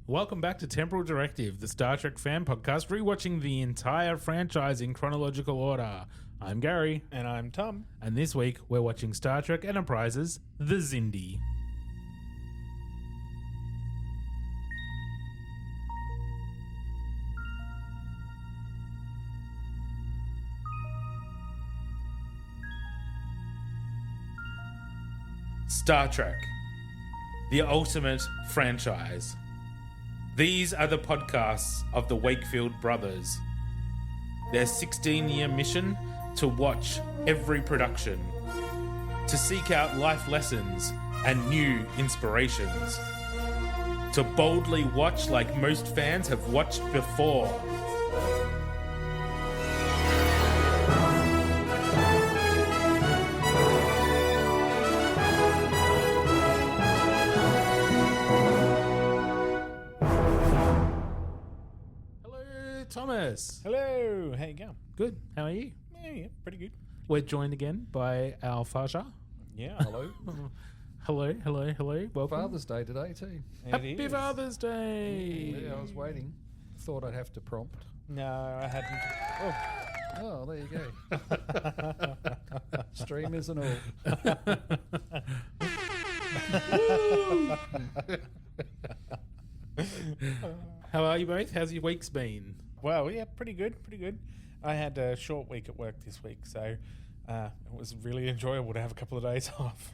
Welcome back to Temporal Directive, the Star Trek fan podcast, rewatching the entire franchise in chronological order. I'm Gary. And I'm Tom. And this week, we're watching Star Trek Enterprise's The Xindi. Star Trek, the ultimate franchise. These are the podcasts of the Wakefield brothers. Their 16-year mission to watch every production, to seek out life lessons and new inspirations, to boldly watch like most fans have watched before. Thomas. Hello. How you going? Good. How are you? Yeah, pretty good. We're joined again by our Faja. Yeah. Hello. Hello. Welcome. Father's Day today too. Happy Father's Day. Yeah, I was waiting. Thought I'd have to prompt. No, I hadn't. Oh, there you go. Streamers and all. How are you both? How's your week's been? Well, yeah, pretty good. I had a short week at work this week, so it was really enjoyable to have a couple of days off.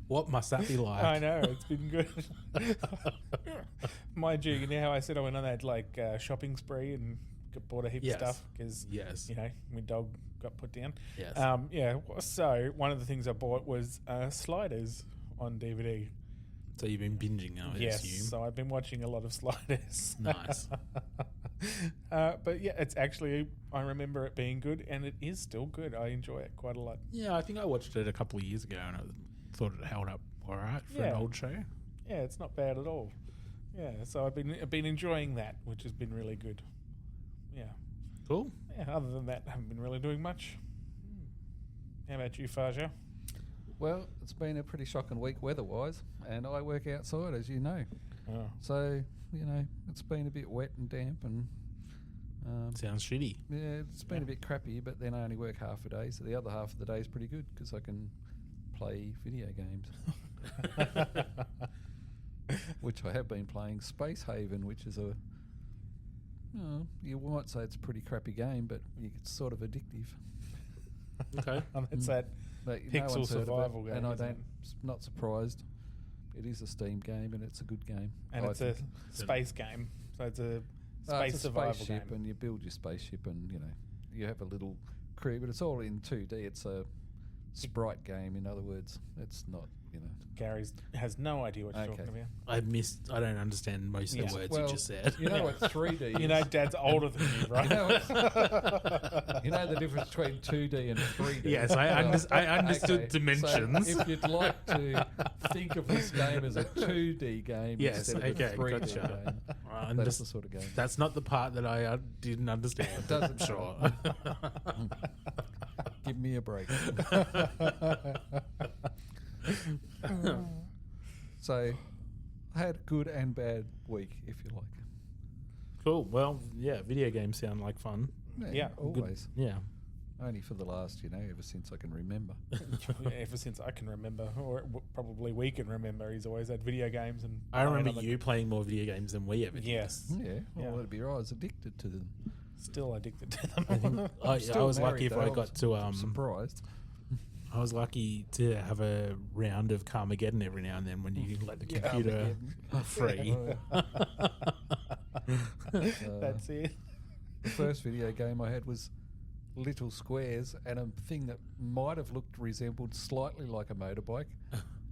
What must that be like? I know, it's been good. Mind you know how I said I went on that shopping spree and bought a heap of stuff because my dog got put down. Yes. So one of the things I bought was Sliders on DVD. So you've been binging, I Yes, assume. so I've been watching a lot of Sliders. Nice. But yeah, it's actually, I remember it being good, and it is still good. I enjoy it quite a lot. Yeah, I think I watched it a couple of years ago and I thought it held up all right for an old show. Yeah, it's not bad at all. Yeah, so I've been enjoying that, which has been really good. Yeah. Cool. Yeah, other than that, I haven't been really doing much. How about you, Faja? Well, it's been a pretty shocking week weather-wise, and I work outside, as you know. Oh. So, it's been a bit wet and damp, and Sounds shitty. yeah, it's been a bit crappy. But then I only work half a day, so the other half of the day is pretty good because I can play video games, which I have been playing. Space Haven, which is you might say it's a pretty crappy game, but it's sort of addictive. Okay. It's that But pixel one's heard of it, survival game, and I isn't don't. Not surprised. It is a Steam game, and it's a good game. and I it's a think. space game, so it's a Oh, space it's a survival spaceship, game. and you build your spaceship, and you have a little crew, but it's all in 2D. It's a sprite game, in other words. It's not, Gary has no idea what you're Okay. talking about. I don't understand most of the words you just said. You know what 3D is? You know, Dad's older than you, right? You know the difference between 2D and 3D. Yes, I understood Okay, dimensions. So if you'd like to think of this game as a 2D game Yes, instead of okay, a 3D gotcha. game, that's the sort of game. That's not the part that I didn't understand. It doesn't sure. Give me a break. So, I had a good and bad week, if you like. Cool. Well, yeah, video games sound like fun. Yeah, always. Yeah. Only for the last, ever since I can remember. Ever since I can remember, or probably we can remember, he's always had video games. And I remember you playing more video games than we ever did. Yes. Yeah, well, Yeah. that'd be right. I was addicted to them. Still addicted to them. I think I Still was lucky married, if though. I got to I'm surprised. I was lucky to have a round of Carmageddon every now and then when you let the computer free. That's it. The first video game I had was Little Squares, and a thing that might have resembled slightly like a motorbike,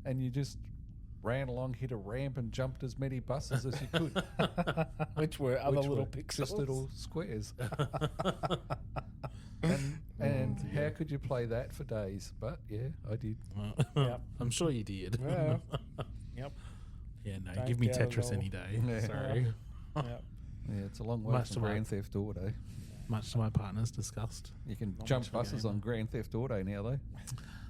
and you just ran along, hit a ramp, and jumped as many buses as you could. Which were other little pixels. Just little squares. And how could you play that for days? But yeah, I did. Yep. I'm sure you did. Well, yep. Yeah, no, Don't give me doubt it Tetris all. any day. Yeah. Sorry. Yep. Yeah, it's a long way Much from to my- Grand Theft Auto. Much to my partner's disgust. You can Not jump much of a buses game. on Grand Theft Auto now, though.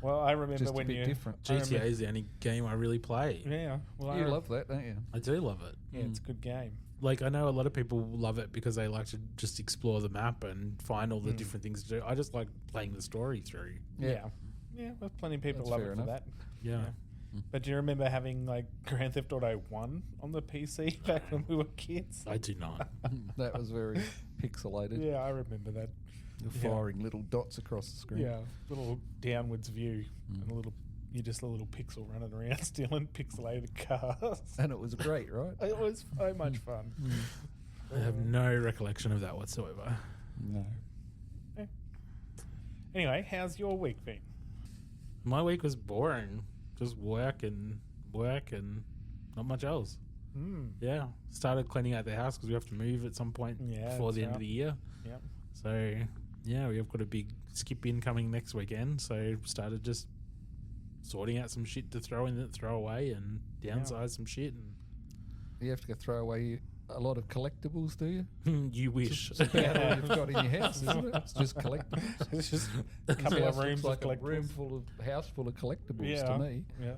Well, I remember Just a when bit you different. GTA is the only game I really play. Yeah, well, You love that, don't you? I do love it. Yeah, it's a good game. Like, I know a lot of people love it because they like to just explore the map and find all the different things to do. I just like playing the story through. Yeah, well, plenty of people That's love fair it for enough. that. Yeah. But do you remember having like Grand Theft Auto 1 on the PC back when we were kids? I do not. That was very pixelated. Yeah, I remember that. You're firing little dots across the screen. Yeah, little downwards view and you're just a little pixel running around stealing pixelated cars. And it was great, right? It was so much fun. I have no recollection of that whatsoever. No. Anyway, how's your week been? My week was boring. Just work and not much else. Yeah. Started cleaning out the house because we have to move at some point before the end of the year. Yep. So, yeah, we've got a big skip in coming next weekend. So, started just sorting out some shit to throw away and downsize some shit. And You have to go throw away a lot of collectibles, do you? you wish. It's about all you've got in your house, isn't it? It's just collectibles. It's just a couple House of rooms looks of like a room collectibles. house full of collectibles to me. Yeah.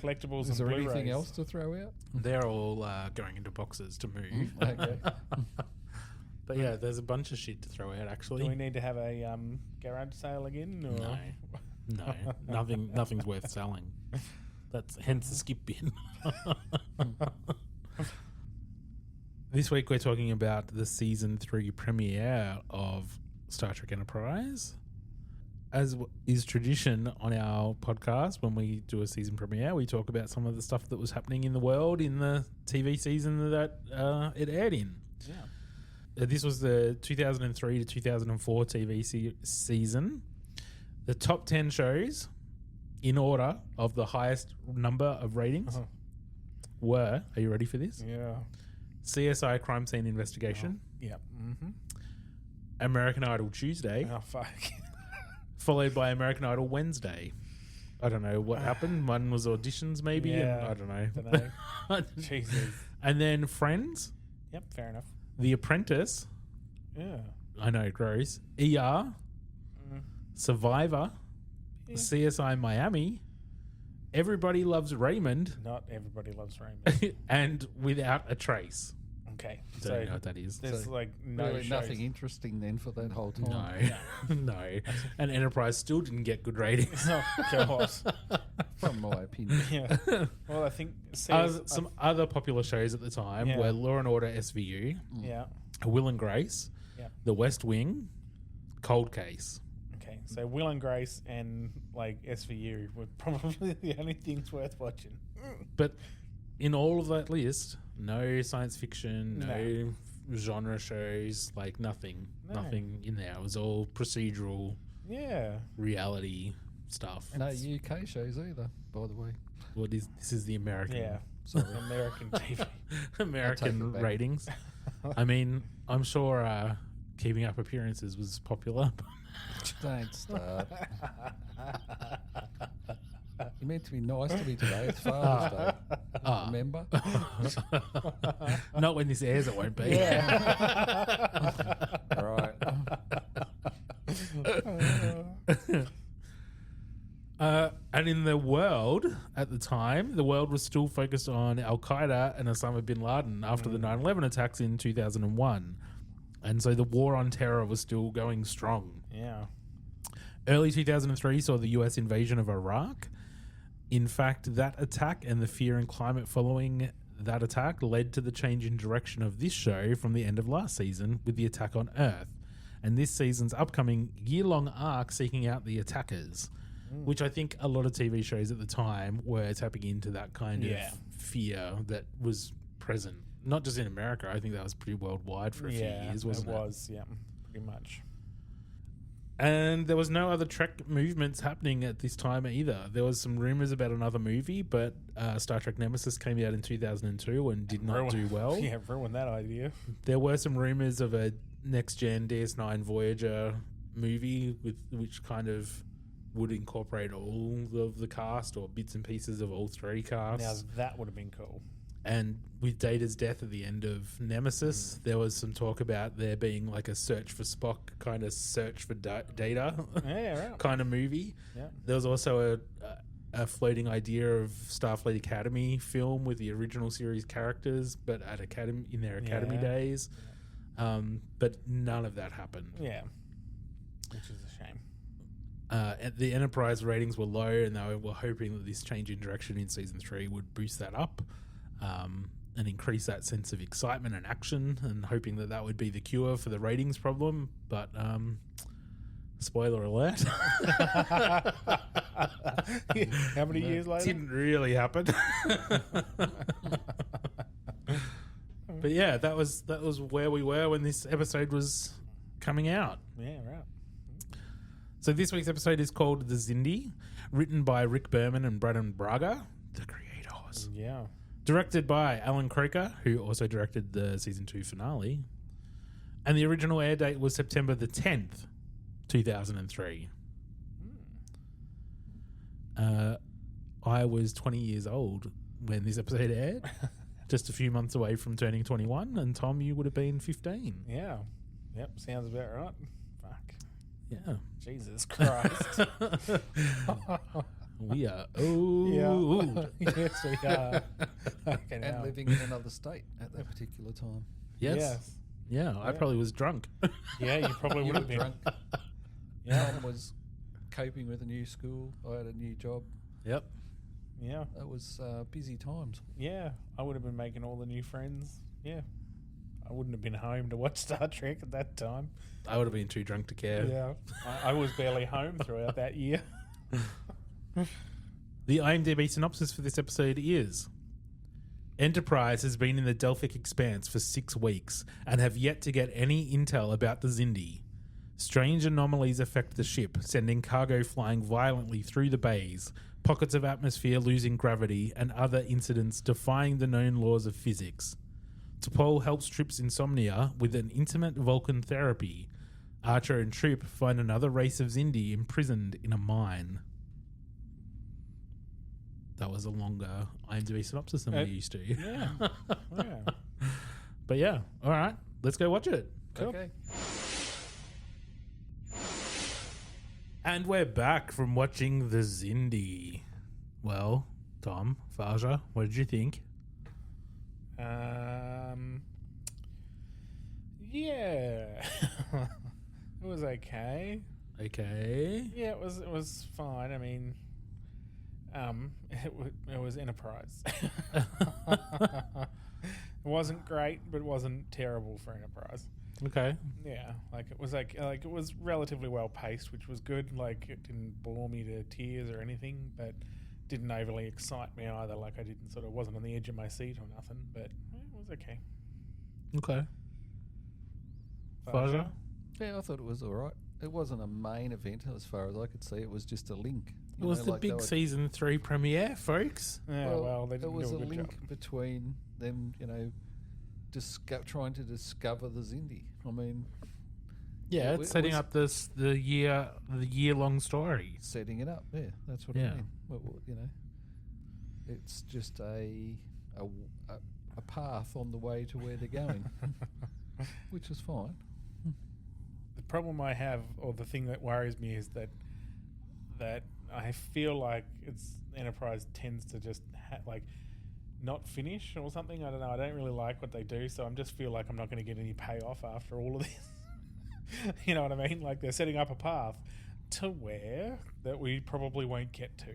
Collectibles Is there and anything Blu-rays. else to throw out? They're all going into boxes to move. Okay. But yeah, there's a bunch of shit to throw out actually. Do we need to have a garage sale again? Or? No, nothing's worth selling. That's hence the skip bin. This week we're talking about the season 3 premiere of Star Trek Enterprise. As is tradition on our podcast, when we do a season premiere, we talk about some of the stuff that was happening in the world in the TV season that it aired in. Yeah. This was the 2003 to 2004 TV season. The top 10 shows in order of the highest number of ratings were, are you ready for this? Yeah. CSI Crime Scene Investigation, Yeah. Mm-hmm. American Idol Tuesday, Oh, fuck. followed by American Idol Wednesday. I don't know what happened. One was auditions maybe, and Yeah. I don't know. Dunno. Jesus. And then Friends, Yep, fair enough. The Apprentice, Yeah. I know, gross, ER, Survivor, Yeah. CSI Miami, Everybody Loves Raymond, Not everybody loves Raymond. and Without a Trace. Okay. Don't know what that is. There's So like no Really shows. nothing interesting then for that whole time. No, no. And Enterprise still didn't get good ratings. Oh, God. From my opinion. Yeah. Well, I think Some other popular shows at the time Yeah. were Law and Order SVU, Yeah. Will and Grace, Yeah. The West Wing, Cold Case. Okay. So Will and Grace and like SVU were probably the only things worth watching. But in all of that list, no science fiction, no genre shows, like nothing in there. It was all procedural Yeah. reality stuff. No UK shows either, by the way. This is the American Yeah. Sorry. American TV. American it back. ratings. I mean, I'm sure Keeping Up Appearances was popular. Don't start. You're meant to be nice to me today. It's Father's Day. Remember? Not when this airs, it won't be. Right. And in the world at the time, the world was still focused on Al Qaeda and Osama bin Laden after the 9/11 attacks in 2001. And so the war on terror was still going strong. Yeah. Early 2003 saw the US invasion of Iraq. In fact, that attack and the fear and climate following that attack led to the change in direction of this show from the end of last season with the attack on Earth. And this season's upcoming year-long arc seeking out the attackers, which I think a lot of TV shows at the time were tapping into that kind of fear that was present. Not just in America, I think that was pretty worldwide for a few years, wasn't it? It was, yeah, pretty much. And there was no other Trek movements happening at this time either. There was some rumors about another movie, but Star Trek Nemesis came out in 2002 and did not do well. Yeah, ruined that idea. There were some rumors of a next-gen DS9 Voyager movie which kind of would incorporate all of the cast or bits and pieces of all three casts. Now that would have been cool. And with Data's death at the end of Nemesis, there was some talk about there being like a search for Spock kind of search for Data right. kind of movie. Yeah. There was also a floating idea of Starfleet Academy film with the original series characters, but at Academy in their Academy days. But none of that happened. Yeah. Which is a shame. The Enterprise ratings were low, and they were hoping that this change in direction in season 3 would boost that up and increase that sense of excitement and action, and hoping that that would be the cure for the ratings problem. But spoiler alert. How many years later? Didn't really happen. But yeah, that was where we were when this episode was coming out. Yeah, right. So this week's episode is called The Xindi, written by Rick Berman and Braden Braga, the creators. Yeah. Directed by Alan Croker, who also directed the season 2 finale. And the original air date was September the 10th, 2003. I was 20 years old when this episode aired, just a few months away from turning 21, and Tom, you would have been 15. Yeah. Yep, sounds about right. Fuck. Yeah. Jesus Christ. We are old. Yes, we are. And living in another state at that particular time. Yes. Yeah, I probably was drunk. Yeah, you probably would have been. Drunk. Yeah. Tom was coping with a new school. I had a new job. Yep. Yeah. It was busy times. Yeah. I would have been making all the new friends. Yeah. I wouldn't have been home to watch Star Trek at that time. I would have been too drunk to care. Yeah. I was barely home throughout that year. The IMDb synopsis for this episode is: Enterprise has been in the Delphic Expanse for 6 weeks and have yet to get any intel about the Xindi. Strange anomalies affect the ship, sending cargo flying violently through the bays, pockets of atmosphere losing gravity, and other incidents defying the known laws of physics. T'Pol helps Trip's insomnia with an intimate Vulcan therapy. Archer and Trip find another race of Xindi imprisoned in a mine. That was a longer IMDb synopsis than we used to. Yeah. Yeah. But yeah, all right, let's go watch it. Cool. Okay. And we're back from watching The Xindi. Well, Tom, Faja, what did you think? Yeah. It was okay. Okay. Yeah, it was fine. I mean, it was Enterprise. It wasn't great, but it wasn't terrible for Enterprise. Okay. Yeah, like it was relatively well paced, which was good. Like it didn't bore me to tears or anything, but didn't overly excite me either. Like I didn't wasn't on the edge of my seat or nothing, but it was okay. Okay. Faja? Faja? Yeah, I thought it was all right. It wasn't a main event as far as I could see. It was just a link. It was the big season 3 premiere, folks. Yeah, well they didn't it was do a a good link job. between them, trying to discover the Xindi. I mean, Yeah, it it's setting was- up the year long story. setting it up. Yeah, that's what Yeah. I mean. It's just a path on the way to where they're going, which is fine. The problem I have, or the thing that worries me, is that I feel like Enterprise tends to just not finish or something. I don't know. I don't really like what they do, so I just feel like I'm not going to get any payoff after all of this. You know what I mean? Like they're setting up a path to where that we probably won't get to,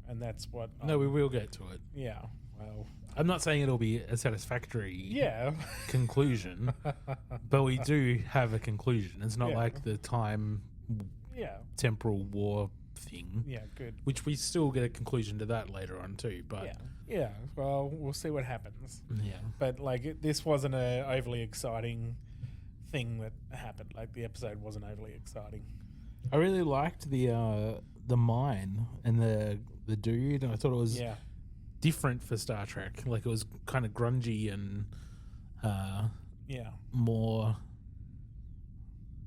and that's what. No, we will get to it. Yeah. Well. I'm not saying it'll be a satisfactory Yeah. conclusion, but we do have a conclusion. It's not Yeah. like the time Yeah. temporal war thing, Yeah. Good. which we still get a conclusion to that later on too. But Yeah. Yeah. Well, we'll see what happens. yeah. But this wasn't a overly exciting thing that happened. Like the episode wasn't overly exciting. I really liked the mine and the dude, and I thought it was Yeah. different for Star Trek. Like it was kind of grungy and Yeah. more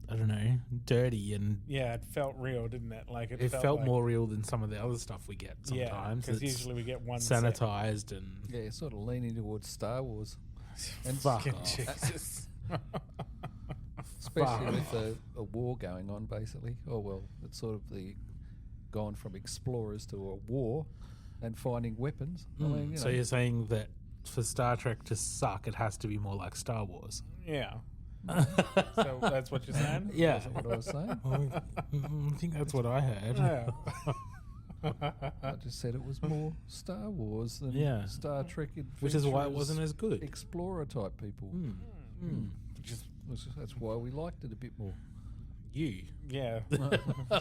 Mm. I don't know, dirty, and Yeah, it felt real, didn't it? Like it felt like, more real than some of the other stuff we get Yeah, sometimes. because It's usually we get one set. sanitized and Yeah, sort of leaning towards Star Wars. And Fuck Fucking off. Jesus. especially with a war going on, basically. Oh, well, it's sort of gone from explorers to a war and finding weapons. I mean, So you're saying that for Star Trek to suck, it has to be more like Star Wars? Yeah. So that's what you're saying? Yeah. That's what I was saying. I think that's what I heard. Yeah. I just said it was more Star Wars than Yeah. Star Trek Which is why it adventurers, wasn't as good. explorer type people. That's why we liked it a bit more. You. Yeah.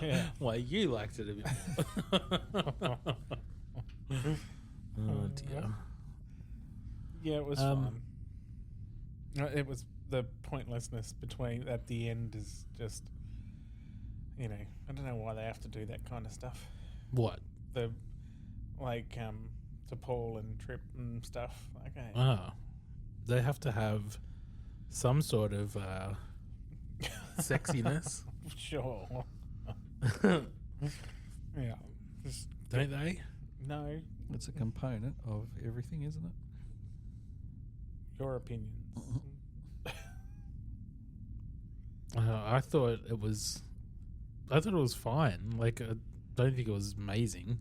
Yeah. Why you liked it a bit more. Oh dear. Yeah, it was fun. It was the pointlessness between at the end is just, I don't know why they have to do that kind of stuff. What? The to Paul and Trip and stuff. Okay. Oh. They have to have some sort of sexiness. Sure. Yeah. Just, Don't they? no, It's a component of everything, isn't it? your opinions. I thought it was fine. Like, I don't think it was amazing,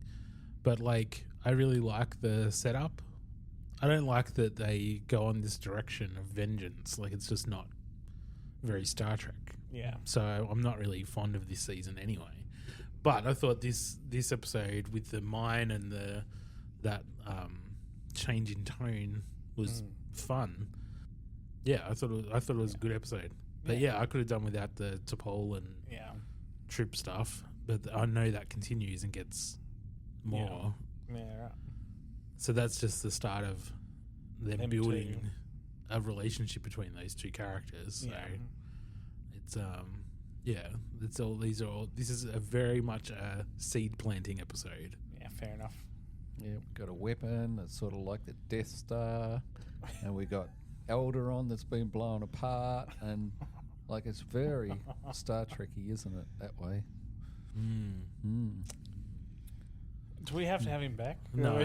but like, I really like the setup. I don't like that they go on this direction of vengeance. Like, it's just not very Star Trek. Yeah. So I'm not really fond of this season anyway. But I thought this episode with the mine and that change in tone was fun. Yeah, I thought it was a good episode. But yeah, I could have done without the T'Pol and Yeah. Trip stuff. But I know that continues and gets more. Yeah. Right. So that's just the start of them Them building two. a relationship between those two characters. So it's it's all this is a very much a seed planting episode. Yeah. Fair enough. Yeah, we've got a weapon that's sort of like the Death Star, and we got Alderaan that's been blown apart, and like it's very Star Trekky, isn't it? That way. Do we have to have him back? No.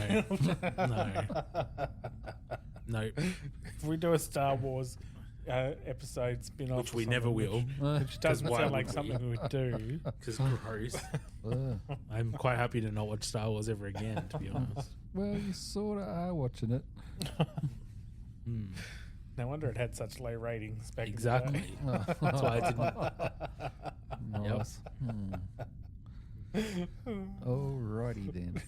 No. If we do a Star Wars episode spin-off, Which or we never something, will. which doesn't why sound like would something we would do. Because gross. I'm quite happy to not watch Star Wars ever again, to be honest. Well, you sort of are watching it. No wonder it had such low ratings back Exactly. in the day. That's why I didn't. Nice. Alrighty then.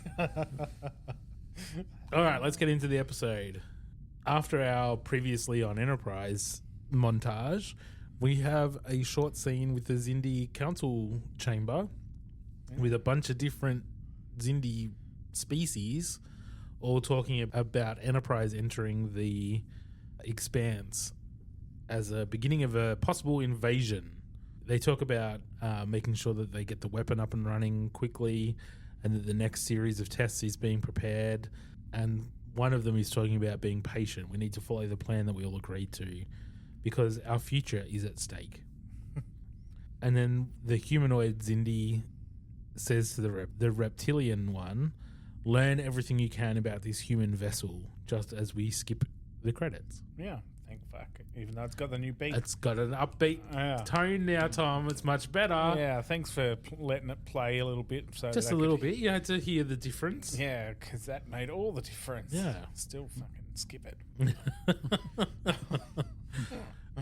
All right, let's get into the episode. After our previously on Enterprise montage, we have a short scene with the Xindi council chamber with a bunch of different Xindi species all talking about Enterprise entering the Expanse as a beginning of a possible invasion. They talk about making sure that they get the weapon up and running quickly and that the next series of tests is being prepared. And one of them is talking about being patient. We need to follow the plan that we all agreed to because our future is at stake. And then the humanoid Xindi says to the reptilian one, learn everything you can about this human vessel just as we skip the credits. Yeah, thank fuck. Even though it's got the new beat. It's got an upbeat tone now, Tom. It's much better. Yeah, thanks for letting it play a little bit. So Just a little bit. You had to hear the difference. Yeah, because that made all the difference. Yeah. Still fucking skip it.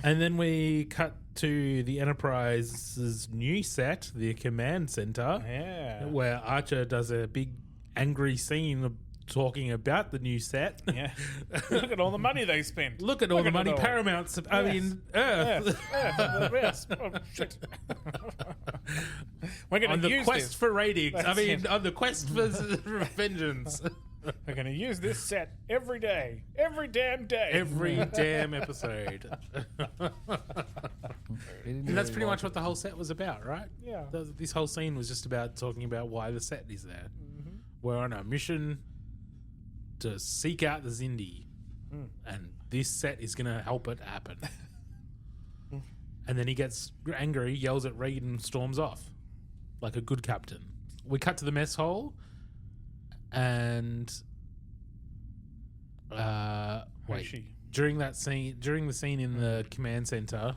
And then we cut to the Enterprise's new set, the command center, Yeah. where Archer does a big angry scene of talking about the new set. Yeah. Look at all the money they spent. Look at all the money it all. Paramount's, I mean, Earth. Yes. Oh, shit. We're going On to the use quest this. for ratings. That's I mean, it. on the quest for vengeance. We're going to use this set every day. Every damn day. Every damn episode. And that's pretty much what the whole set was about, right? Yeah. This whole scene was just about talking about why the set is there. We're on a mission to seek out the Xindi, and this set is going to help it happen. And then he gets angry, yells at Reed, and storms off like a good captain. We cut to the mess hall, and Hoshi. during the scene in the command center,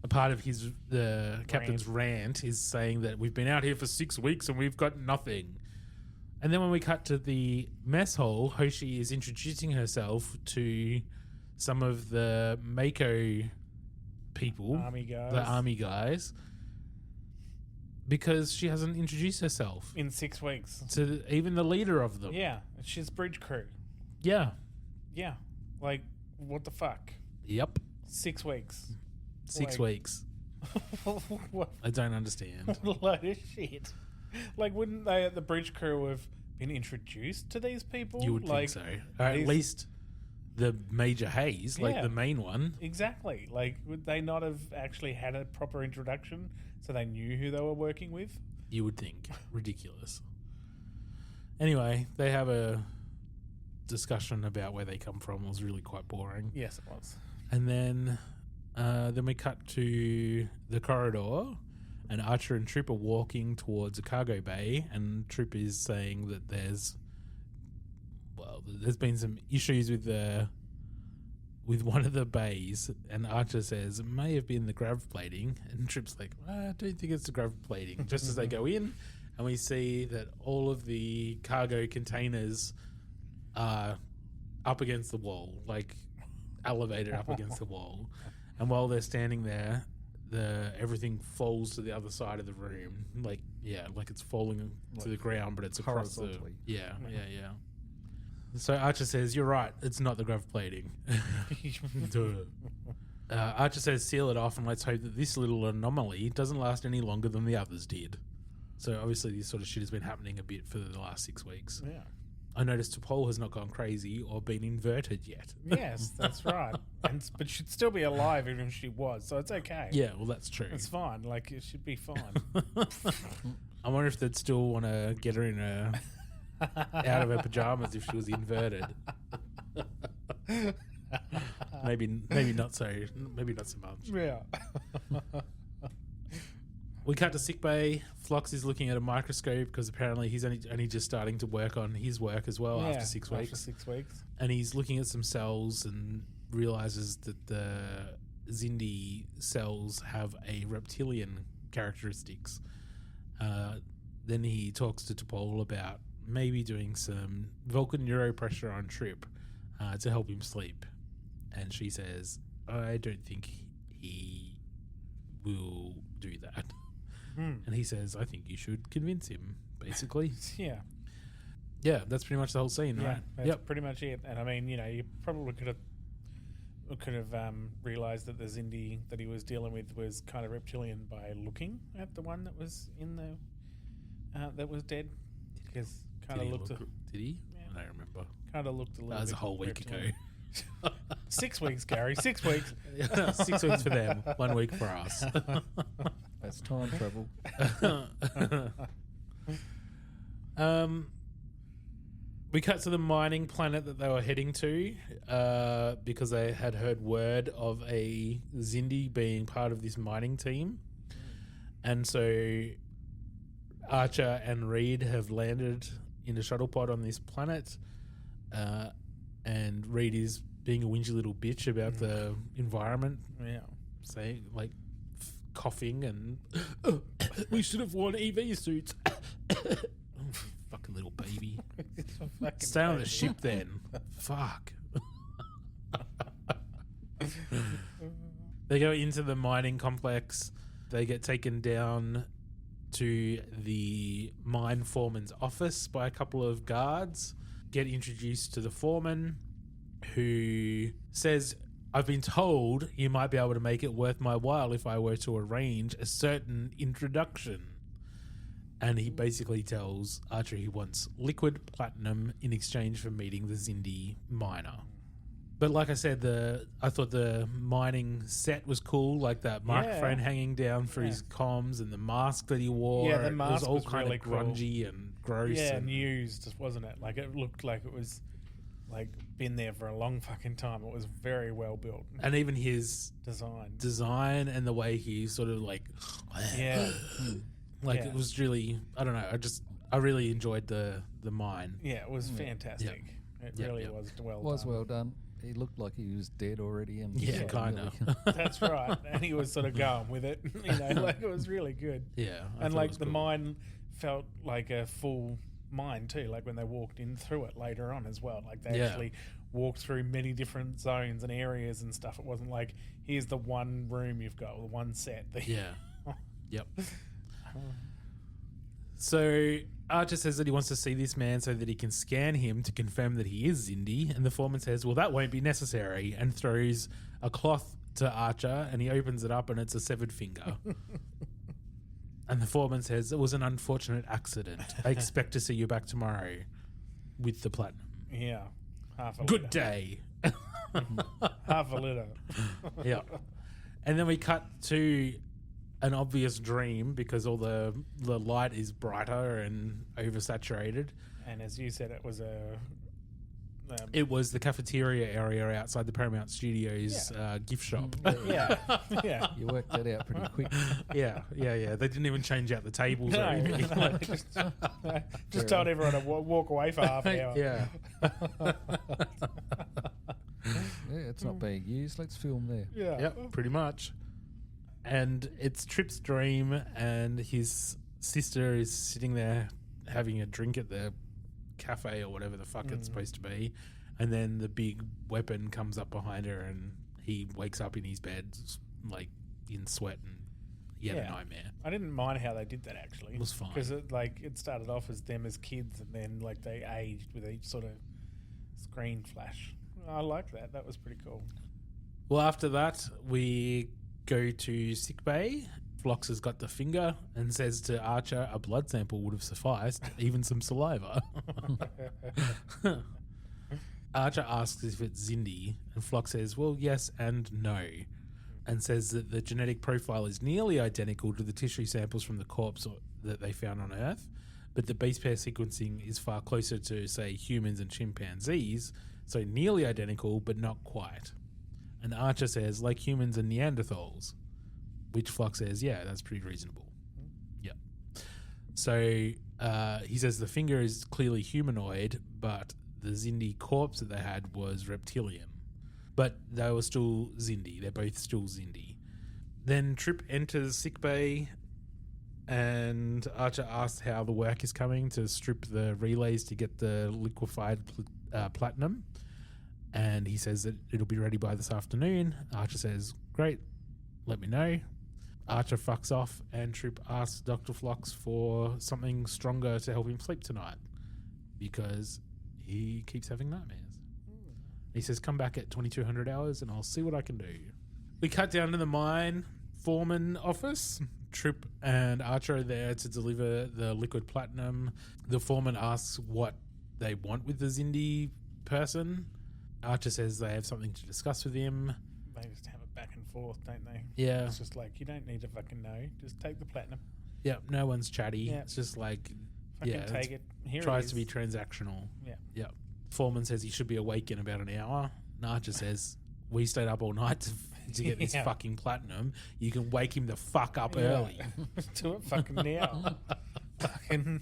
a part of the captain's rant is saying that we've been out here for 6 weeks and we've got nothing. And then when we cut to the mess hall, Hoshi is introducing herself to some of the Mako people, the army guys, because she hasn't introduced herself in 6 weeks to even the leader of them. Yeah, she's bridge crew. Yeah. Like, what the fuck? Yep. 6 weeks. 6 weeks. What? I don't understand. What a load of shit. Like, wouldn't they at the bridge crew have been introduced to these people? You would think so. Or at least the Major Hayes, like the main one. Exactly. Like, would they not have actually had a proper introduction so they knew who they were working with? You would think. Ridiculous. Anyway, they have a discussion about where they come from. It was really quite boring. Yes, it was. And then we cut to the corridor, and Archer and Troop are walking towards a cargo bay, and Troop is saying that there's been some issues with one of the bays, and Archer says it may have been the grav plating, and Troop's like, I don't think it's the grav plating. Just as they go in, and we see that all of the cargo containers are up against the wall, like elevated up against the wall, and while they're standing there, everything falls to the other side of the room, like it's falling to the ground, but it's across the yeah. So Archer says, "You're right. It's not the grav plating." Archer says, "Seal it off, and let's hope that this little anomaly doesn't last any longer than the others did." So obviously, this sort of shit has been happening a bit for the last 6 weeks. Yeah. I noticed T'Pol has not gone crazy or been inverted yet. Yes, that's right. But she'd still be alive even if she was, so it's okay. Yeah, well, that's true. It's fine. Like, it should be fine. I wonder if they'd still want to get her in out of her pajamas if she was inverted. maybe not so. Maybe not so much. Yeah. We cut to sickbay. Phlox is looking at a microscope because apparently he's only just starting to work on his work as well after 6 weeks. After 6 weeks. And he's looking at some cells and realizes that the Xindi cells have a reptilian characteristics. Then he talks to T'Pol about maybe doing some Vulcan neuropressure on Trip to help him sleep. And she says, I don't think he will do that. And he says, I think you should convince him, basically. Yeah. Yeah, that's pretty much the whole scene, right? That's pretty much it. And I mean, you probably could have realized that the Xindi that he was dealing with was kind of reptilian by looking at the one that was in the that was dead, because kind of looked. Did he? Yeah. I don't remember. Kind of looked a little. That was bit a whole week ago. 6 weeks, Gary. 6 weeks. 6 weeks for them. 1 week for us. That's time travel. We cut to the mining planet that they were heading to because they had heard word of a Xindi being part of this mining team. And so Archer and Reed have landed in a shuttle pod on this planet. And Reed is being a whingy little bitch about the environment. Yeah. Saying, like, coughing and we should have worn EV suits. Fucking little baby. Stay on the ship then. Fuck. They go into the mining complex. They get taken down to the mine foreman's office by a couple of guards. Get introduced to the foreman, who says, I've been told you might be able to make it worth my while if I were to arrange a certain introduction. And he basically tells Archer he wants liquid platinum in exchange for meeting the Xindi miner. But like I said, I thought the mining set was cool, like that microphone hanging down for his comms and the mask that he wore. Yeah, the mask was all was kind really of grungy and gross. Yeah, and used, wasn't it? Like, it looked like it was like been there for a long fucking time. It was very well built. And even his Design and the way he sort of like, Yeah. like Yeah. it was really, I don't know. I really enjoyed the mine. Yeah, it was fantastic. It really was well done. Well done. He looked like he was dead already. And Yeah, kind of. That's right. And he was sort of going with it. Like it was really good. Yeah. I And thought it like was the cool. mine felt like a full mine too, like when they walked in through it later on as well. Like they actually walked through many different zones and areas and stuff. It wasn't like, here's the one room you've got, or the one set. Yeah. Yep. So Archer says that he wants to see this man so that he can scan him to confirm that he is Xindi, and the foreman says, well, that won't be necessary, and throws a cloth to Archer, and he opens it up and it's a severed finger. And the foreman says, it was an unfortunate accident. I expect to see you back tomorrow with the platinum. Yeah. Half a Good litre. day. Half a litre. Yeah. And then we cut to an obvious dream because all the light is brighter and oversaturated. And as you said, it was It was the cafeteria area outside the Paramount Studios gift shop. yeah. Yeah. You worked that out pretty quick. Yeah. They didn't even change out the tables or No, anything. no, just told everyone to walk away for half an hour. Yeah. Yeah, it's not being used. Let's film there. Yeah. Yep, pretty much. And it's Trip's dream, and his sister is sitting there having a drink at the cafe or whatever the fuck it's supposed to be. And then the big weapon comes up behind her, and he wakes up in his bed, like in sweat, and he had a nightmare. I didn't mind how they did that actually. It was fine. Because it started off as them as kids, and then like they aged with each sort of screen flash. I liked that. That was pretty cool. Well, after that, we go to sickbay. Phlox has got the finger and says to Archer, a blood sample would have sufficed, even some saliva. Archer asks if it's Xindi, and Phlox says, well, yes and no, and says that the genetic profile is nearly identical to the tissue samples from the corpse that they found on Earth, but the base pair sequencing is far closer to, say, humans and chimpanzees, so nearly identical, but not quite. And Archer says, like humans and Neanderthals, which Phlox says, yeah, that's pretty reasonable. Yep. So he says the finger is clearly humanoid, but the Xindi corpse that they had was reptilian. But they were still Xindi. They're both still Xindi. Then Trip enters sickbay, and Archer asks how the work is coming to strip the relays to get the liquefied platinum. And he says that it'll be ready by this afternoon. Archer says, great, let me know. Archer fucks off, and Trip asks Dr. Phlox for something stronger to help him sleep tonight because he keeps having nightmares. He says, come back at 2200 hours and I'll see what I can do. We cut down to the mine foreman office. Trip and Archer are there to deliver the liquid platinum. The foreman asks what they want with the Xindi person. Archer says they have something to discuss with him. They just have it back and forth, don't they? Yeah. It's just like, you don't need to fucking know. Just take the platinum. Yeah, no one's chatty. Yeah. It's just like, Fucking take it. Here tries it is. to be transactional. Yeah. Yeah. Foreman says he should be awake in about an hour. And Archer says, we stayed up all night to get this Yeah. fucking platinum. You can wake him the fuck up Yeah. early. Do it fucking now. Fucking.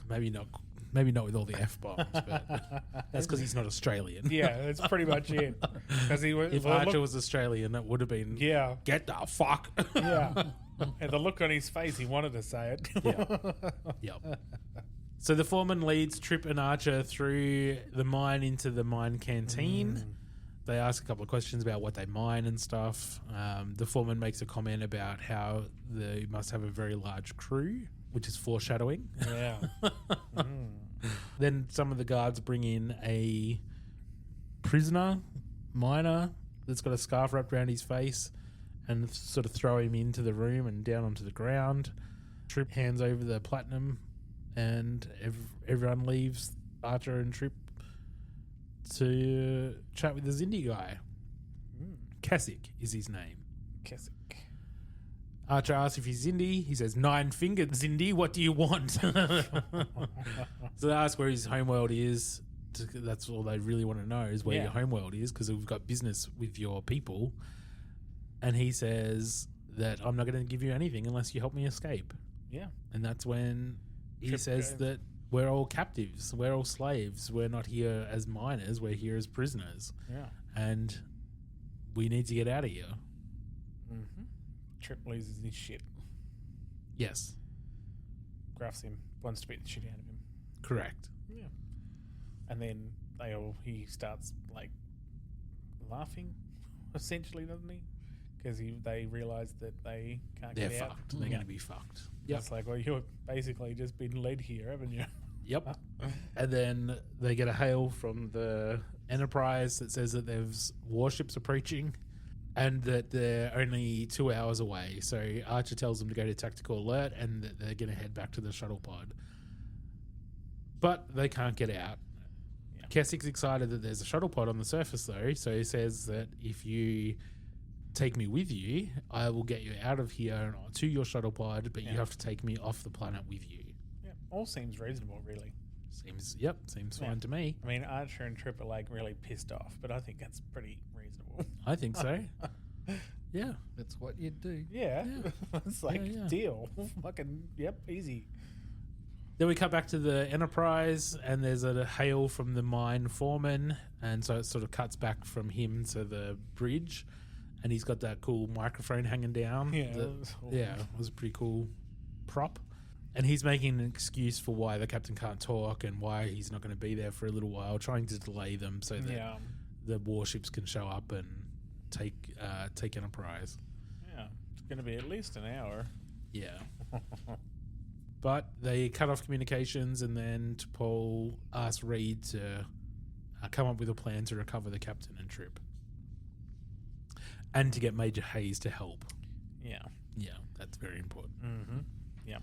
Maybe not with all the F-bombs, but that's because he's not Australian. Yeah, that's pretty much it. Because he was. If well, Archer look- was Australian, that would have been, Yeah. get the fuck. Yeah. And the look on his face, he wanted to say it. Yeah. Yep. So the foreman leads Trip and Archer through the mine into the mine canteen. They ask a couple of questions about what they mine and stuff. The foreman makes a comment about how they must have a very large crew, which is foreshadowing. Yeah. Then some of the guards bring in a prisoner, miner, that's got a scarf wrapped around his face and sort of throw him into the room and down onto the ground. Trip hands over the platinum and everyone leaves Archer and Trip to chat with the Xindi guy. Kasich is his name. Keswick. Archer asks if he's Xindi. He says, 9-fingered Xindi, what do you want? So they ask where his homeworld is that's all they really want to know is where Yeah. your homeworld is, because we've got business with your people. And he says that I'm not going to give you anything unless you help me escape. Yeah. And that's when he Trip says goes. that we're all captives, we're all slaves, we're not here as miners, we're here as prisoners, Yeah. and we need to get out of here. Mm-hmm. Trip loses his shit. Yes, Gruffs him. Wants to beat the shit out of him. correct. Yeah. And then he starts like laughing, essentially, doesn't he? Because they realise that they can't They're get out. fucked. They're going to be fucked. Yeah. It's like, well, you've basically just been led here, haven't you? Yep. And then they get a hail from the Enterprise that says that there's warships approaching and that they're only 2 hours away. So Archer tells them to go to tactical alert and that they're going to head back to the shuttle pod. But they can't get out. Yeah. Keswick's excited that there's a shuttle pod on the surface, though. So he says that if you take me with you, I will get you out of here to your shuttle pod, but you have to take me off the planet with you. Yeah. All seems reasonable, really. Seems Yeah. fine to me. I mean, Archer and Trip are like really pissed off, but I think that's pretty reasonable. I think so. Yeah. That's what you'd do. Yeah. It's like, Yeah. deal. Fucking, yep, easy. Then we cut back to the Enterprise, and there's a hail from the mine foreman, and so it sort of cuts back from him to the bridge, and he's got that cool microphone hanging down. Yeah. It was a pretty cool prop. And he's making an excuse for why the captain can't talk and why he's not going to be there for a little while, trying to delay them so that the warships can show up and take Enterprise. Yeah. It's going to be at least an hour. Yeah. But they cut off communications, and then T'Pol asks Reed to come up with a plan to recover the captain and Trip. And to get Major Hayes to help. Yeah. Yeah, that's very important. Mm-hmm. Yeah.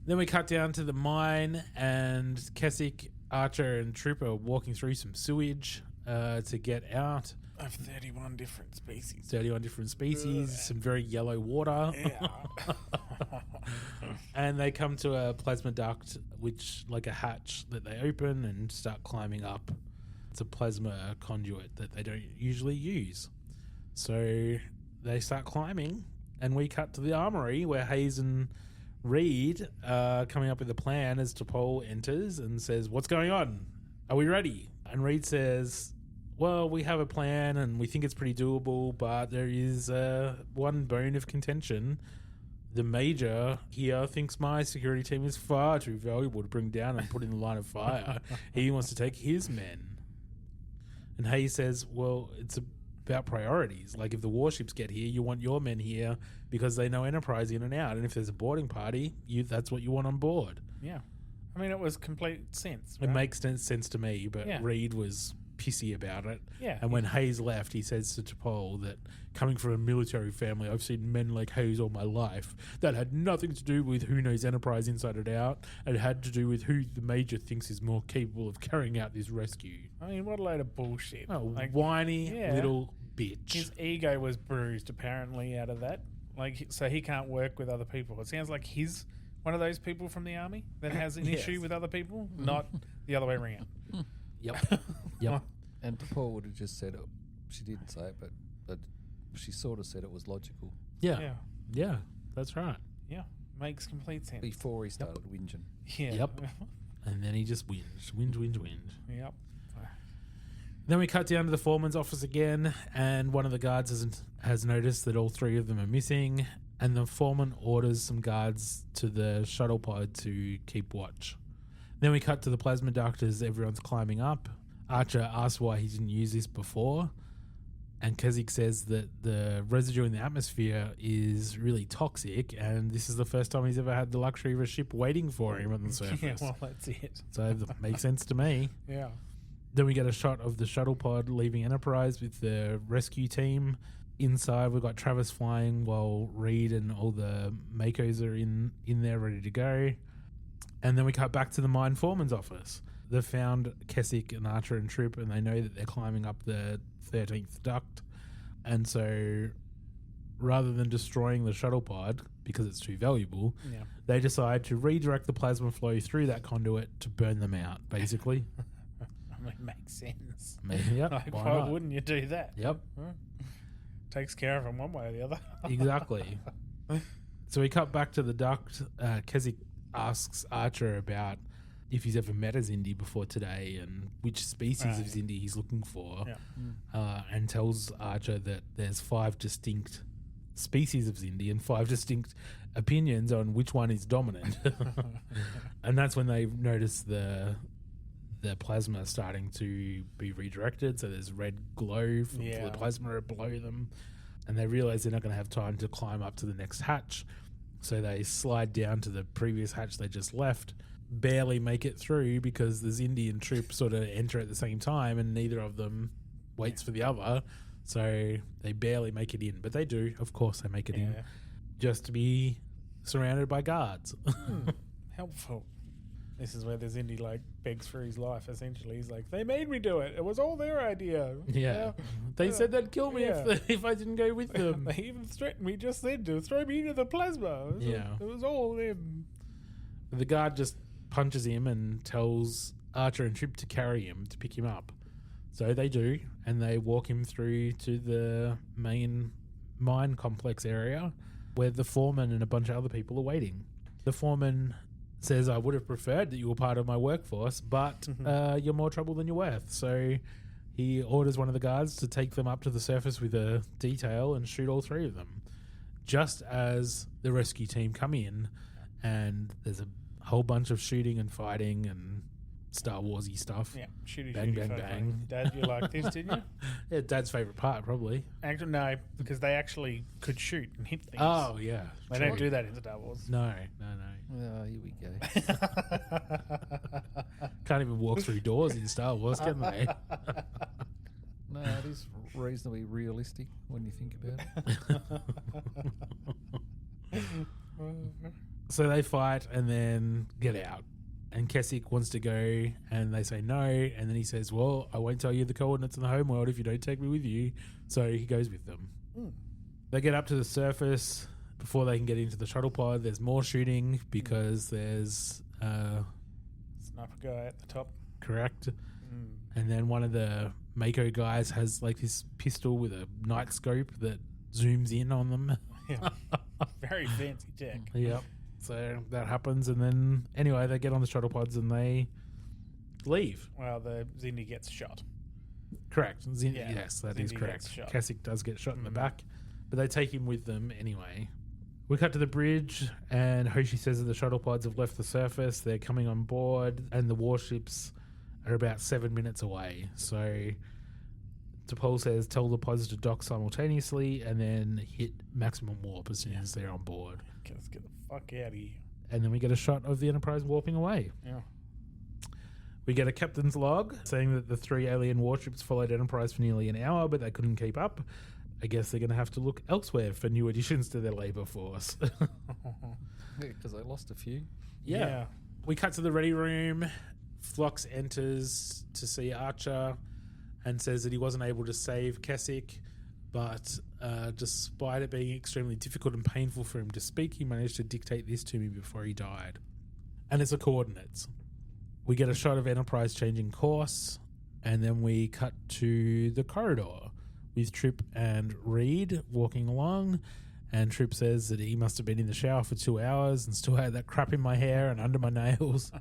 Then we cut down to the mine, and Keswick, Archer, and Trip are walking through some sewage to get out. Of 31 different species. 31 different species, some very yellow water. Yeah. And they come to a plasma duct, which like a hatch that they open and start climbing up. It's a plasma conduit that they don't usually use. So they start climbing, and we cut to the armory where Hayes and Reed are coming up with a plan as T'Pol enters and says, "What's going on? Are we ready?" And Reed says, "Well, we have a plan and we think it's pretty doable, but there is one bone of contention. The Major here thinks my security team is far too valuable to bring down and put in the line of fire. He wants to take his men." And Hayes says, "Well, it's about priorities. Like if the warships get here, you want your men here because they know Enterprise in and out. And if there's a boarding party, that's what you want on board." Yeah. I mean, it was complete sense. It Right? makes sense to me, but Yeah. Reed was pissy about it. Yeah. And when Hayes left, he says to T'Pol that coming from a military family, I've seen men like Hayes all my life. That had nothing to do with who knows Enterprise inside and out. It had to do with who the Major thinks is more capable of carrying out this rescue. I mean, what a load of bullshit. Oh, Like, whiny yeah. little bitch. his ego was bruised, apparently, out of that. Like, so he can't work with other people. It sounds like he's one of those people from the army that has an Yes. issue with other people, not the other way around. Yep. Yep. And Paul would have just said it. She didn't say it, but she sort of said it was logical Yeah. Yeah. Yeah. That's right. Yeah. Makes complete sense. before he started whinging. Yeah. Yep. And then he just whinge. Yep. Then we cut down to the foreman's office again, and one of the guards has noticed that all three of them are missing, and the foreman orders some guards to the shuttle pod to keep watch. Then we cut to the plasma duct as everyone's climbing up. Archer asks why he didn't use this before, and Keswick says that the residue in the atmosphere is really toxic, and this is the first time he's ever had the luxury of a ship waiting for him on the surface. Yeah, well, that's it. So that makes sense to me. Yeah. Then we get a shot of the shuttle pod leaving Enterprise with the rescue team. Inside, we've got Travis flying while Reed and all the Makos are in there ready to go. And then we cut back to the mine foreman's office. They've found Keswick and Archer and Trip, and they know that they're climbing up the 13th duct. And so rather than destroying the shuttle pod because it's too valuable, they decide to redirect the plasma flow through that conduit to burn them out, basically. It makes sense. Yep, Like, why why not? wouldn't you do that? Yep, Takes care of him one way or the other. exactly. So we cut back to the duct. Keswick asks Archer about if he's ever met a Xindi before today and which species of Xindi he's looking for, and tells Archer that there's 5 distinct species of Xindi and 5 distinct opinions on which one is dominant. And that's when they notice the plasma starting to be redirected, so there's red glow from the plasma below them, and they realize they're not going to have time to climb up to the next hatch, so they slide down to the previous hatch they just left, barely make it through because the Xindi and troop sort of enter at the same time and neither of them waits for the other, so they barely make it in, but they do, of course they make it in, just to be surrounded by guards. Helpful. This is where the Xindi like begs for his life. Essentially, he's like, "They made me do it. It was all their idea." Yeah, they said they'd kill me if I didn't go with them. They even threatened me just then to throw me into the plasma. It was all them. The guard just punches him and tells Archer and Trip to carry him to pick him up. So they do, and they walk him through to the main mine complex area where the foreman and a bunch of other people are waiting. The foreman says, "I would have preferred that you were part of my workforce, but you're more trouble than you're worth." So he orders one of the guards to take them up to the surface with a detail and shoot all 3 of them. Just as the rescue team come in, and there's a whole bunch of shooting and fighting and Star Warsy stuff. Yeah, shooty, bang, shooty, bang, bang. Dad, you like this, didn't you? Yeah, Dad's favourite part, probably. Actually, no, because they actually could shoot and hit things. Oh, yeah. They don't do that in Star Wars. No. Oh, here we go. Can't even walk through doors in Star Wars, can they? No, it is reasonably realistic when you think about it. So they fight and then get out. And Keswick wants to go, and they say no. And then he says, "Well, I won't tell you the coordinates in the home world if you don't take me with you." So he goes with them. They get up to the surface. Before they can get into the shuttle pod, there's more shooting because there's Sniper guy at the top. Correct. And then one of the Mako guys has like this pistol with a night scope that zooms in on them. Yeah. Very fancy tech. Yep. So that happens, and then anyway, they get on the shuttle pods and they leave. Well, the Xindi gets shot. Correct. Yes, that is Xindi correct. gets shot. Keswick does get shot in the back, but they take him with them anyway. We cut to the bridge, and Hoshi says that the shuttle pods have left the surface. They're coming on board, and the warships are about 7 minutes away. So T'Pol says, "Tell the pods to dock simultaneously, and then hit maximum warp as soon as they're on board." Let's get the fuck out of here. And then we get a shot of the Enterprise warping away. Yeah. We get a captain's log saying that the 3 alien warships followed Enterprise for nearly an hour, but they couldn't keep up. I guess they're going to have to look elsewhere for new additions to their labour force. Because they lost a few. Yeah. We cut to the ready room. Phlox enters to see Archer and says that he wasn't able to save Keswick, but despite it being extremely difficult and painful for him to speak, he managed to dictate this to me before he died. And it's the coordinates. We get a shot of Enterprise changing course, and then we cut to the corridor with Trip and Reed walking along, and Trip says that he must have been in the shower for 2 hours and still had that crap in my hair and under my nails.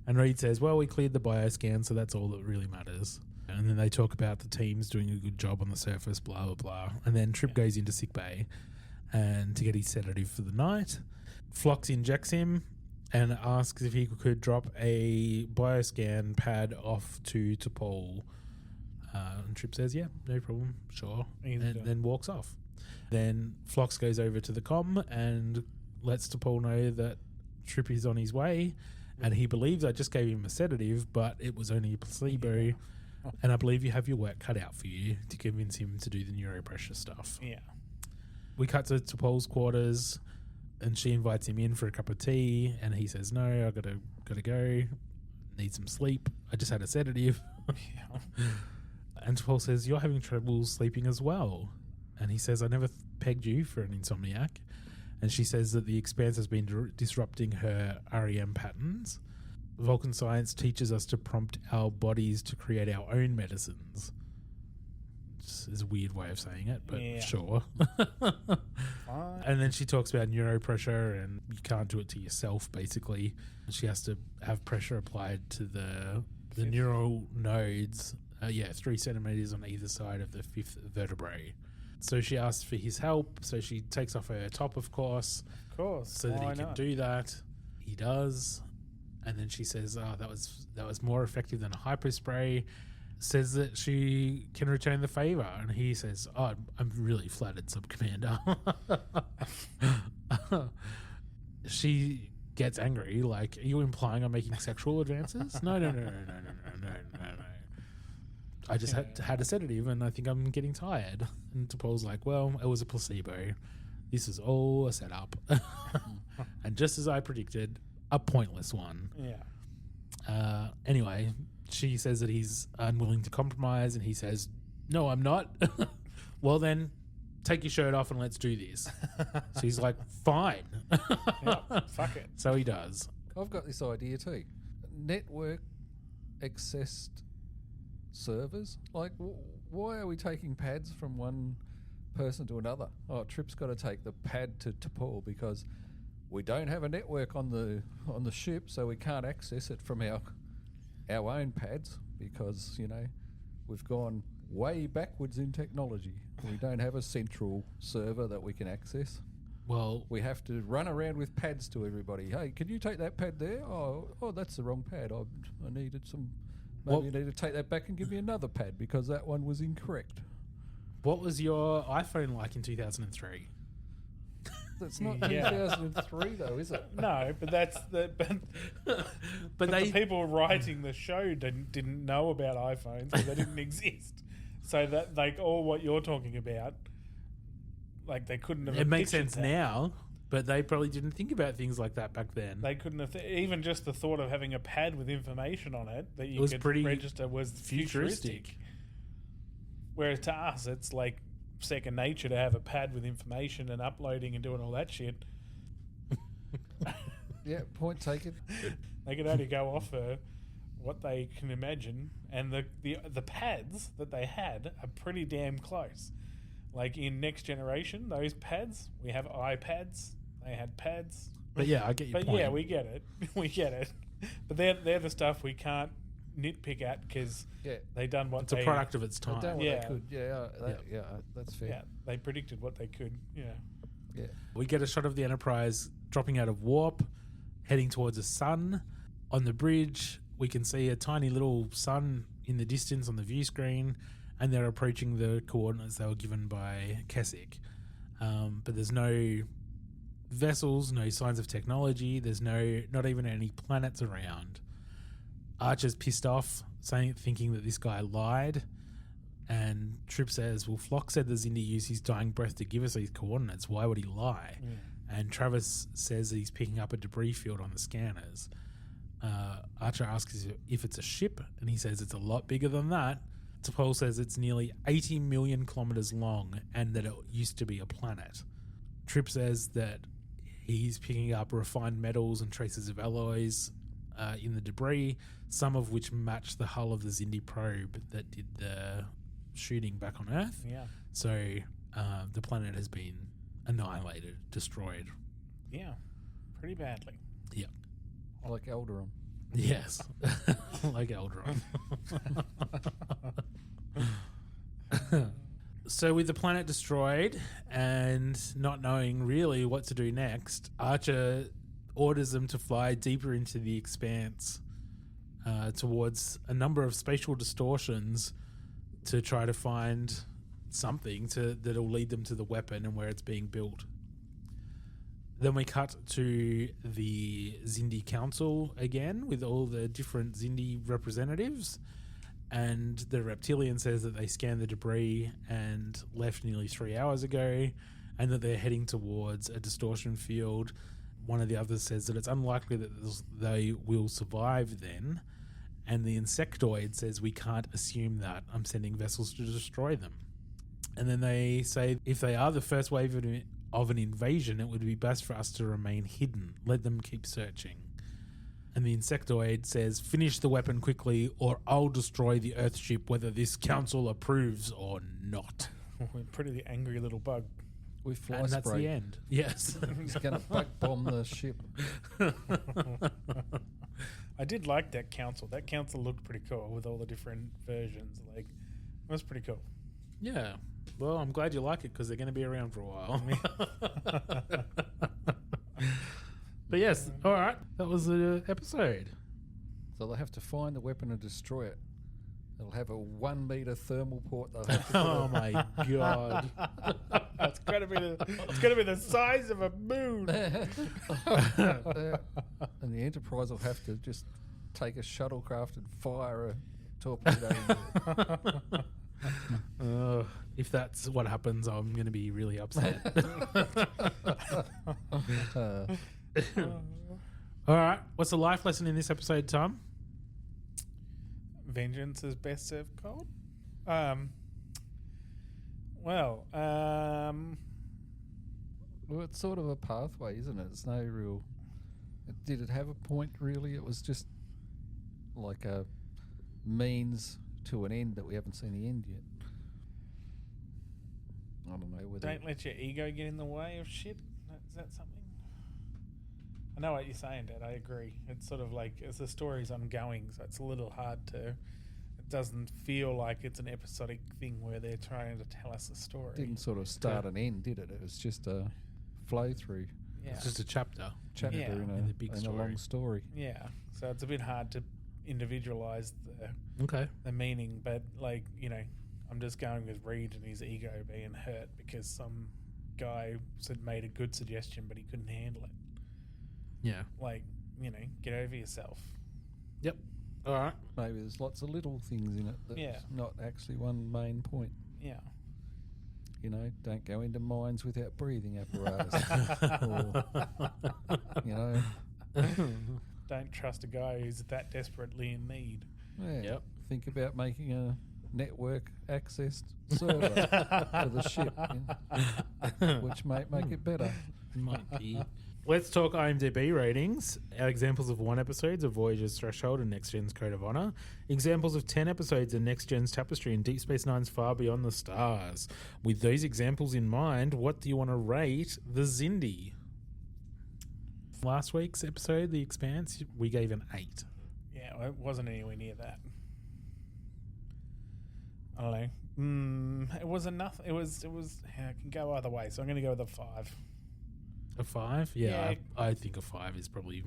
And Reed says, "Well, we cleared the bioscan, so that's all that really matters." And then they talk about the teams doing a good job on the surface, blah, blah, blah. And then Trip goes into sickbay and to get his sedative for the night. Phlox injects him and asks if he could drop a bioscan pad off to T'Pol. And Trip says, "Yeah, no problem, sure." And then walks off. Then Phlox goes over to the comm and lets T'Pol know that Trip is on his way. And he believes I just gave him a sedative, but it was only a placebo. And I believe you have your work cut out for you to convince him to do the neuropressure stuff. Yeah. We cut to T'Pol's quarters, and she invites him in for a cup of tea, and he says, "No, I gotta go. Need some sleep. I just had a sedative." Yeah. And T'Pol says, "You're having trouble sleeping as well." And he says, "I never pegged you for an insomniac." And she says that the Expanse has been disrupting her REM patterns. Vulcan science teaches us to prompt our bodies to create our own medicines. Is a weird way of saying it, but sure. And then she talks about neuropressure, and you can't do it to yourself, basically. She has to have pressure applied to the neural nodes, 3 centimeters on either side of the 5th vertebrae. So she asks for his help, so she takes off her top, of course. Of course. So that he can do that. He does. And then she says, that was more effective than a hypospray. Says that she can return the favor, and he says, I'm really flattered, Sub-Commander. She gets angry, like, are you implying I'm making sexual advances? No. I just had a sedative, and I think I'm getting tired. And T'Pol's like, well, it was a placebo. This is all a setup. And just as I predicted, a pointless one. Yeah. Anyway, she says that he's unwilling to compromise, and he says, no, I'm not. Well, then, take your shirt off and let's do this. So he's like, fine. Fuck it. So he does. I've got this idea too. Network accessed servers. Like, why are we taking pads from one person to another? Oh, Trip's got to take the pad to T'Pol because we don't have a network on the ship, so we can't access it from our own pads because, we've gone way backwards in technology. We don't have a central server that we can access. Well, we have to run around with pads to everybody. Hey, can you take that pad there? Oh, that's the wrong pad. I needed some. Maybe you need to take that back and give me another pad because that one was incorrect. What was your iPhone like in 2003? That's not 2003 though, is it? No, but that's but the people writing the show didn't know about iPhones because they didn't exist. So that, like, all what you're talking about, like, they couldn't have. It makes sense now, but they probably didn't think about things like that back then. They couldn't have even just the thought of having a pad with information on it that you could pretty register was futuristic. Whereas to us, it's like second nature to have a pad with information and uploading and doing all that shit. Yeah, point taken. They can only go off what they can imagine, and the pads that they had are pretty damn close. Like in Next Generation, those pads, we have iPads. They had pads. But yeah, I get your point. Yeah, we get it. We get it. But they're the stuff we can't nitpick at because they done what it's a product of its time. They done what they could. That's fair. Yeah, they predicted what they could. Yeah. We get a shot of the Enterprise dropping out of warp, heading towards a sun. On the bridge, we can see a tiny little sun in the distance on the view screen, and they're approaching the coordinates they were given by Keswick. But there's no vessels, no signs of technology. There's not even any planets around. Archer's pissed off, thinking that this guy lied. And Trip says, well, Flock said the Xindi used his dying breath to give us these coordinates. Why would he lie? And Travis says that he's picking up a debris field on the scanners. Archer asks if it's a ship, and he says it's a lot bigger than that. T'Pol says it's nearly 80 million kilometers long and that it used to be a planet. Trip says that he's picking up refined metals and traces of alloys in the debris, some of which match the hull of the Xindi probe that did the shooting back on Earth. Yeah. So the planet has been annihilated, destroyed. Yeah, pretty badly. Yeah. Like Alderaan. Yes. Like Alderaan. So with the planet destroyed and not knowing really what to do next, Archer orders them to fly deeper into the expanse towards a number of spatial distortions to try to find something that'll lead them to the weapon and where it's being built. Then we cut to the Xindi Council again with all the different Xindi representatives, and the reptilian says that they scanned the debris and left nearly 3 hours ago, and that they're heading towards a distortion field. One of the others says that it's unlikely that they will survive then, and the insectoid says we can't assume that. I'm sending vessels to destroy them. And then they say if they are the first wave of an invasion, it would be best for us to remain hidden. Let them keep searching. And the insectoid says, finish the weapon quickly or I'll destroy the Earth ship whether this council approves or not. Pretty angry little bug. With fly And that's spray. the end. Yes. He's going to bug bomb the ship. I did like that council. That council looked pretty cool with all the different versions. Like, it was pretty cool. Yeah. Well, I'm glad you like it because they're going to be around for a while. But yes, all right. That was the episode. So they'll have to find the weapon and destroy it. They'll have a 1 meter thermal port. They'll have to Oh my god. It's gonna be the size of a moon. and the Enterprise will have to just take a shuttlecraft and fire a torpedo into it. If that's what happens, I'm going to be really upset. All right. What's the life lesson in this episode, Tom? Vengeance is best served cold. Well, it's sort of a pathway, isn't it? It's no real... Did it have a point, really? It was just like a means to an end that we haven't seen the end yet. I don't know whether... Don't let your ego get in the way of shit. Is that something? I know what you're saying, Dad. I agree. It's sort of like, as the story's ongoing, so it's a little hard to... It doesn't feel like it's an episodic thing where they're trying to tell us a story. Didn't sort of start and end, did it? It was just a flow through Yeah. It's just a chapter. chapter Yeah. in the big a story. long story. Yeah. So it's a bit hard to individualize Okay. the meaning, but like, you know, I'm just going with Reed and his ego being hurt because some guy made a good suggestion, but he couldn't handle it. Yeah. Like, you know, get over yourself. Yep. All right. Maybe there's lots of little things in it that's Yeah. not actually one main point. Yeah. You know, don't go into mines without breathing apparatus. Or, you know, Don't trust a guy who's that desperately in need. yeah, Yep. think about making a network accessed server for the ship, which might make it better. Might be. Let's talk IMDb ratings. Our examples of 1 episodes of Voyager's Threshold and Next Gen's Code of Honor. Examples of 10 episodes of Next Gen's Tapestry and Deep Space Nine's Far Beyond the Stars. With those examples in mind, what do you want to rate the Xindi? Last week's episode, The Expanse, we gave an 8. Yeah, well, it wasn't anywhere near that. I don't know. It was enough. It was. Yeah, it can go either way. So I'm going to go with a 5. A 5? Yeah, Yeah. I think a 5 is probably...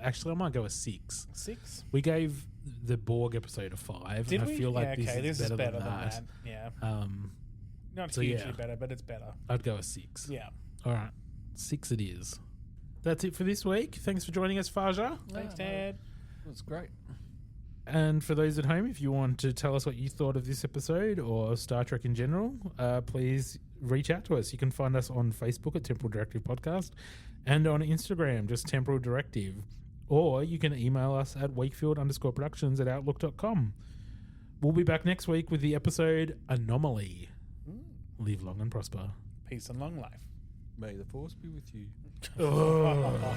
actually, I might go a 6. 6? We gave the Borg episode a 5. Did and we? I feel like Yeah, okay, this is better than that. Yeah. Not so hugely yeah. better, but it's better. I'd go a 6. Yeah. All right. 6 it is. That's it for this week. Thanks for joining us, Faja. Thanks, Dad. It was great. And for those at home, if you want to tell us what you thought of this episode or Star Trek in general, please reach out to us. You can find us on Facebook at Temporal Directive Podcast and on Instagram, just Temporal Directive. Or you can email us at wakefield_productions@outlook.com. We'll be back next week with the episode Anomaly. Live long and prosper. Peace and long life. May the force be with you. Oh.